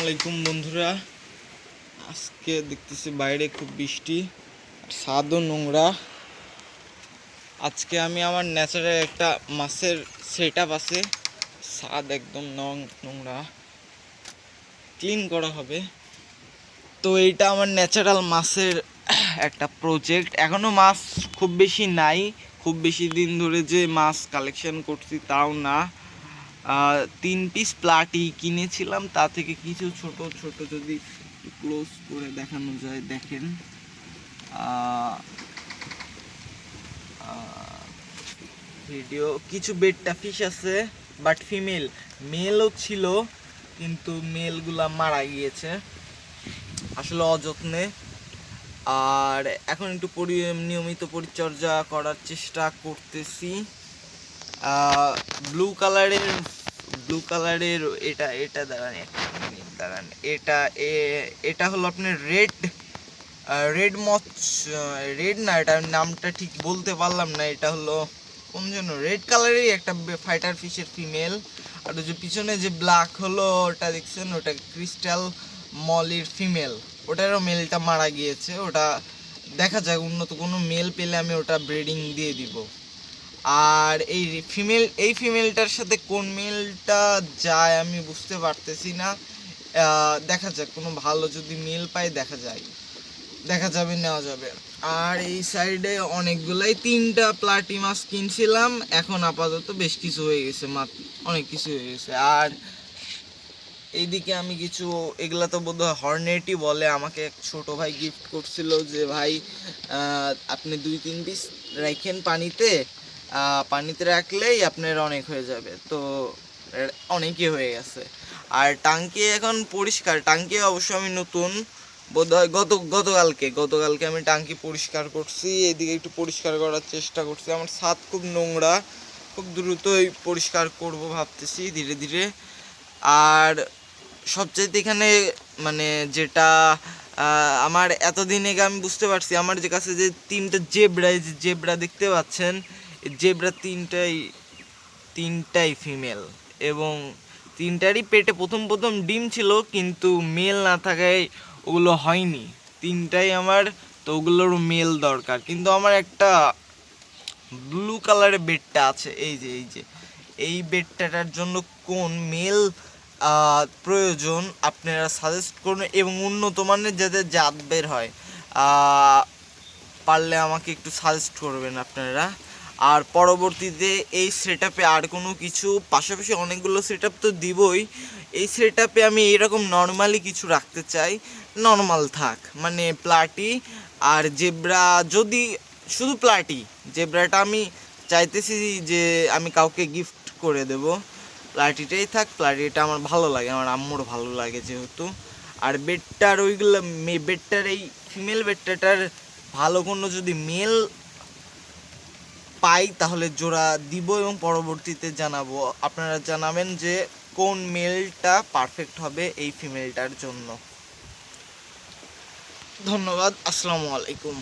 আলাইকুম বন্ধুরা। আজকে দেখতেছি বাইরে খুব বৃষ্টি আর ছাদও নোংরা। আজকে আমি আমার ন্যাচারাল একটা মাছের সেটআপ আছে, ছাদ একদম নোংরা ক্লিন করা হবে। তো এইটা আমার ন্যাচারাল মাছের একটা প্রজেক্ট। এখনও মাছ খুব বেশি নাই, খুব বেশি দিন ধরে যে মাছ কালেকশন করছি তাও না। 3 পিস প্লাটি কিনেছিলাম, তা থেকে কিছু ছোট ছোট যদি ক্লোজ করে দেখানো যায়, দেখেন ভিডিও। কিছু বেডটা ফিশ আছে, বাট ফিমেল। মেলও ছিল কিন্তু মেলগুলা মারা গিয়েছে আসলে অযত্নে। আর এখন একটু নিয়মিত পরিচর্যা করার চেষ্টা করতেছি। ব্লু কালারের এটা দাঁড়ান এটা হলো আপনার রেড মচ। রেড না, এটা নামটা ঠিক বলতে পারলাম না। এটা হলো কোন জন্য রেড কালারেরই একটা ফাইটার ফিশের ফিমেল। আর যে পিছনে যে ব্ল্যাক হলো ওটা দেখছেন, ওটা ক্রিস্টাল মলির ফিমেল। ওটারও মেলটা মারা গিয়েছে। ওটা দেখা যাক, উন্নত কোনো মেল পেলে আমি ওটা ব্রিডিং দিয়ে দিব। আর এই ফিমেলটার সাথে কোন মেলটা যায় আমি বুঝতে পারতেছি না। দেখা যাক, কোনো ভালো যদি মেল পাই দেখা যাবে, নেওয়া যাবে। আর এই সাইডে অনেকগুলাই 3টা প্লাটি মাছ কিনছিলাম, এখন আপাতত বেশ কিছু হয়ে গেছে, অনেক কিছু হয়ে গেছে। আর এইদিকে আমি কিছু, এগুলা তো বোধহয় হর্নেটই বলে, আমাকে এক ছোট ভাই গিফট করছিল যে ভাই আপনি 2-3 পিস রাখেন পানিতে রাখলেই আপনার অনেক হয়ে যাবে। তো অনেকই হয়ে গেছে। আর টাঙ্কি এখন পরিষ্কার, টাঙ্কি অবশ্য আমি নতুন বোধহয় গতকালকে আমি টাঙ্কি পরিষ্কার করছি। এদিকে একটু পরিষ্কার করার চেষ্টা করছি। আমার ছাদ খুব নোংরা, খুব দ্রুতই পরিষ্কার করব ভাবতেছি ধীরে ধীরে। আর সবচাইতে এখানে মানে যেটা আমার এতদিন আগে আমি বুঝতে পারছি, আমার যে কাছে যে 3টা জেব্রা দেখতে পাচ্ছেন, জেব্রা তিনটাই ফিমেল, এবং 3টারই পেটে প্রথম ডিম ছিল, কিন্তু মেল না থাকায় ওগুলো হয়নি। 3টাই আমার, তো ওগুলোরও মেল দরকার। কিন্তু আমার একটা ব্লু কালারের বেডটা আছে, এই বেডটার জন্য কোন মেল প্রয়োজন আপনারা সাজেস্ট করুন, এবং উন্নত মানের যাতে জাত বের হয় পারলে আমাকে একটু সাজেস্ট করবেন আপনারা। আর পরবর্তীতে এই সেটআপে আর কোনো কিছু, পাশাপাশি অনেকগুলো সেটআপ তো দিবই, এই সেটআপে আমি এরকম নর্মালি কিছু রাখতে চাই। নর্মাল থাক, মানে প্লাটি আর জেব্রা, যদি শুধু প্লাটি, জেব্রাটা আমি চাইতেছি যে আমি কাউকে গিফট করে দেব। প্লাটিটাই থাক, প্লাটিটা আমার ভালো লাগে, আমার আম্মুর ভালো লাগে যেহেতু। আর বেডটার এই ফিমেল বেডটার ভালো কোনো যদি মেল পাই তাহলে জোড়া দিব, এবং পরবর্তীতে জানাবো। আপনারা জানাবেন যে কোন মেলটা পারফেক্ট হবে এই ফিমেলটার জন্য। ধন্যবাদ, আসসালামু আলাইকুম।